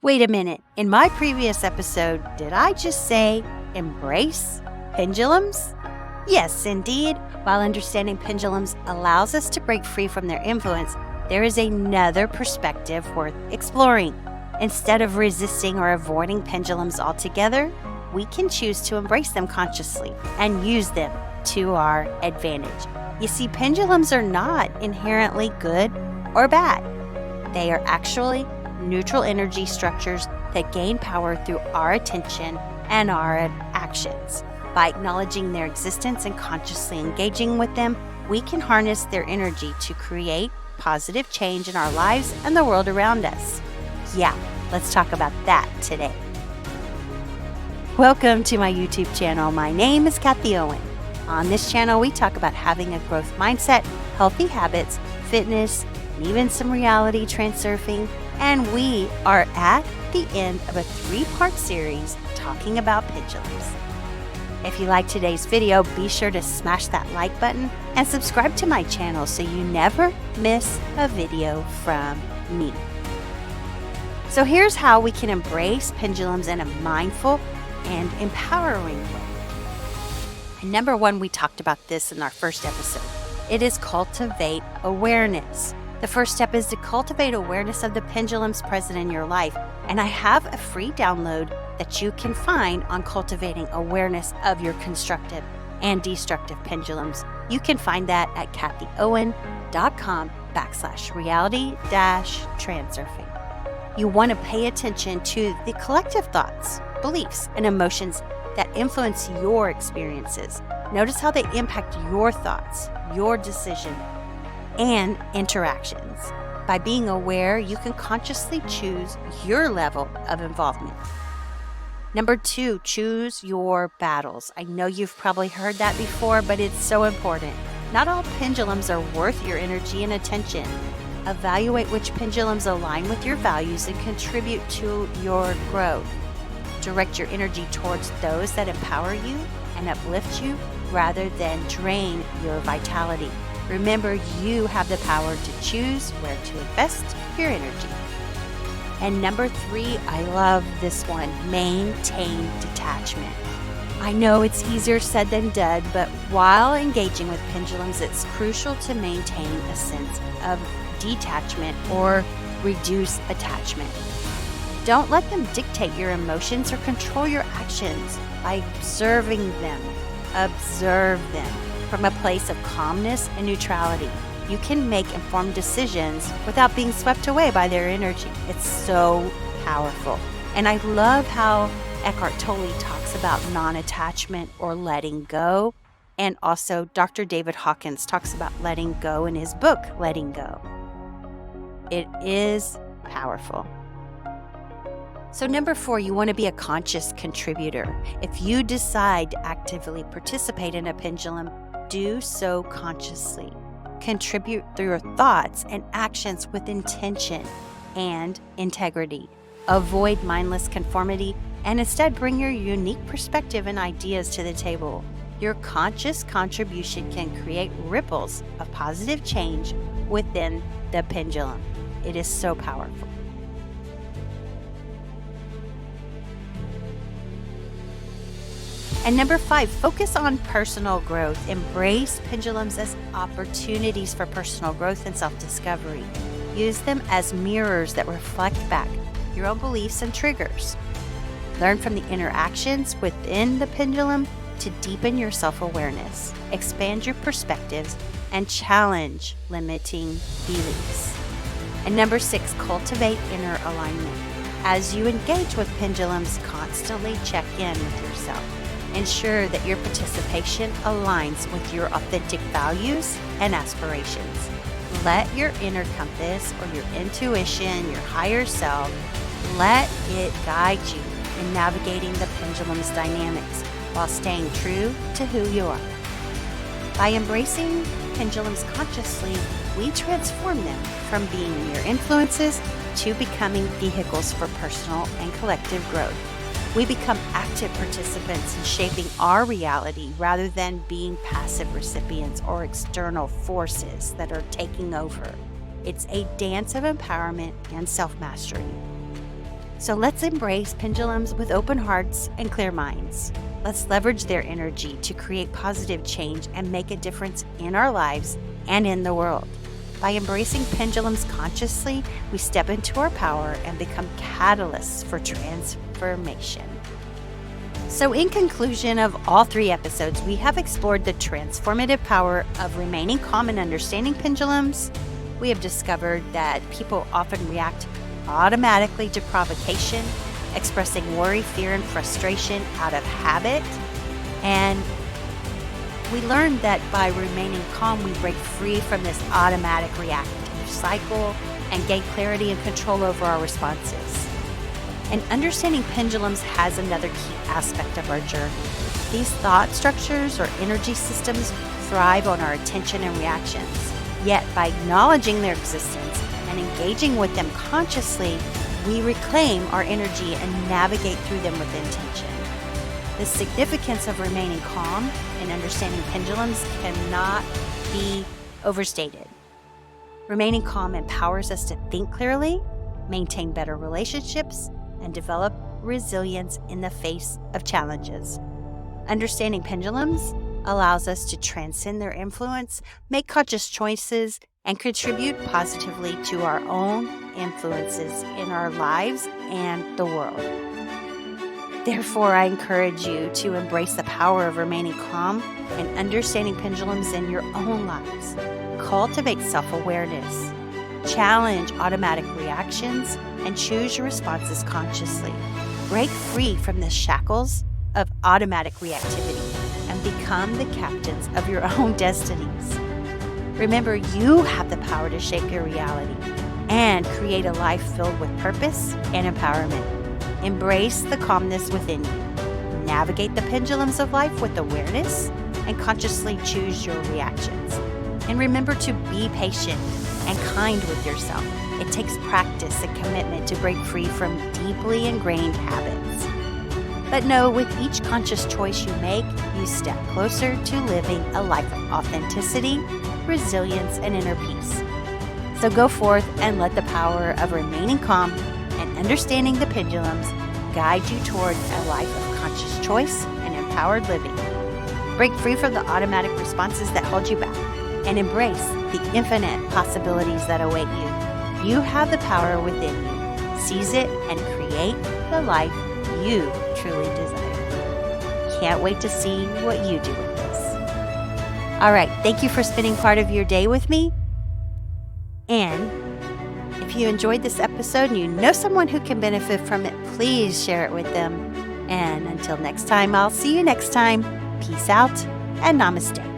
Wait a minute, in my previous episode, did I just say embrace pendulums? Yes, indeed. While understanding pendulums allows us to break free from their influence, there is another perspective worth exploring. Instead of resisting or avoiding pendulums altogether, we can choose to embrace them consciously and use them to our advantage. You see, pendulums are not inherently good or bad. They are actually neutral energy structures that gain power through our attention and our actions. By acknowledging their existence and consciously engaging with them, we can harness their energy to create positive change in our lives and the world around us. Yeah, let's talk about that today. Welcome to my YouTube channel. My name is Kathy Owen. On this channel, we talk about having a growth mindset, healthy habits, fitness, and even some reality transurfing. And we are at the end of a 3-part series talking about pendulums. If you like today's video, be sure to smash that like button and subscribe to my channel so you never miss a video from me. So here's how we can embrace pendulums in a mindful and empowering way. And number one, we talked about this in our first episode. It is cultivate awareness. The first step is to cultivate awareness of the pendulums present in your life. And I have a free download that you can find on cultivating awareness of your constructive and destructive pendulums. You can find that at kathyowen.com/reality-transurfing. You want to pay attention to the collective thoughts, beliefs, and emotions that influence your experiences. Notice how they impact your thoughts, your decision, and interactions. By being aware, you can consciously choose your level of involvement. Number 2, choose your battles. I know you've probably heard that before, but it's so important. Not all pendulums are worth your energy and attention. Evaluate which pendulums align with your values and contribute to your growth. Direct your energy towards those that empower you and uplift you rather than drain your vitality. Remember, you have the power to choose where to invest your energy. And number 3, I love this one, maintain detachment. I know it's easier said than done, but while engaging with pendulums, it's crucial to maintain a sense of detachment or reduce attachment. Don't let them dictate your emotions or control your actions. By observing them, observe them from a place of calmness and neutrality. You can make informed decisions without being swept away by their energy. It's so powerful. And I love how Eckhart Tolle talks about non-attachment or letting go. And also Dr. David Hawkins talks about letting go in his book, Letting Go. It is powerful. So number 4, you want to be a conscious contributor. If you decide to actively participate in a pendulum, do so consciously. Contribute through your thoughts and actions with intention and integrity. Avoid mindless conformity and instead bring your unique perspective and ideas to the table. Your conscious contribution can create ripples of positive change within the pendulum. It is so powerful. And number 5, focus on personal growth. Embrace pendulums as opportunities for personal growth and self-discovery. Use them as mirrors that reflect back your own beliefs and triggers. Learn from the interactions within the pendulum to deepen your self-awareness, expand your perspectives, and challenge limiting beliefs. And number 6, cultivate inner alignment. As you engage with pendulums, constantly check in with yourself. Ensure that your participation aligns with your authentic values and aspirations. Let your inner compass or your intuition, your higher self, let it guide you in navigating the pendulum's dynamics while staying true to who you are. By embracing pendulums consciously, we transform them from being mere influences to becoming vehicles for personal and collective growth. We become active participants in shaping our reality rather than being passive recipients or external forces that are taking over. It's a dance of empowerment and self-mastery. So let's embrace pendulums with open hearts and clear minds. Let's leverage their energy to create positive change and make a difference in our lives and in the world. By embracing pendulums consciously, we step into our power and become catalysts for transformation. So in conclusion of all 3 episodes, we have explored the transformative power of remaining calm and understanding pendulums. We have discovered that people often react automatically to provocation, expressing worry, fear, and frustration out of habit. And we learned that by remaining calm, we break free from this automatic reactive cycle and gain clarity and control over our responses. And understanding pendulums has another key aspect of our journey. These thought structures or energy systems thrive on our attention and reactions. Yet by acknowledging their existence and engaging with them consciously, we reclaim our energy and navigate through them with intention. The significance of remaining calm and understanding pendulums cannot be overstated. Remaining calm empowers us to think clearly, maintain better relationships, and develop resilience in the face of challenges. Understanding pendulums allows us to transcend their influence, make conscious choices, and contribute positively to our own influences in our lives and the world. Therefore, I encourage you to embrace the power of remaining calm and understanding pendulums in your own lives. Cultivate self-awareness, challenge automatic reactions, and choose your responses consciously. Break free from the shackles of automatic reactivity and become the captains of your own destinies. Remember, you have the power to shape your reality and create a life filled with purpose and empowerment. Embrace the calmness within you. Navigate the pendulums of life with awareness and consciously choose your reactions. And remember to be patient and kind with yourself. It takes practice and commitment to break free from deeply ingrained habits. But know, with each conscious choice you make, you step closer to living a life of authenticity, resilience, and inner peace. So go forth and let the power of remaining calm and understanding the pendulums guide you toward a life of conscious choice and empowered living. Break free from the automatic responses that hold you back and embrace the infinite possibilities that await you. You have the power within you. Seize it and create the life you truly desire. Can't wait to see what you do with this. All right, thank you for spending part of your day with me. And if you enjoyed this episode and you know someone who can benefit from it, please share it with them. And until next time, I'll see you next time. Peace out and namaste.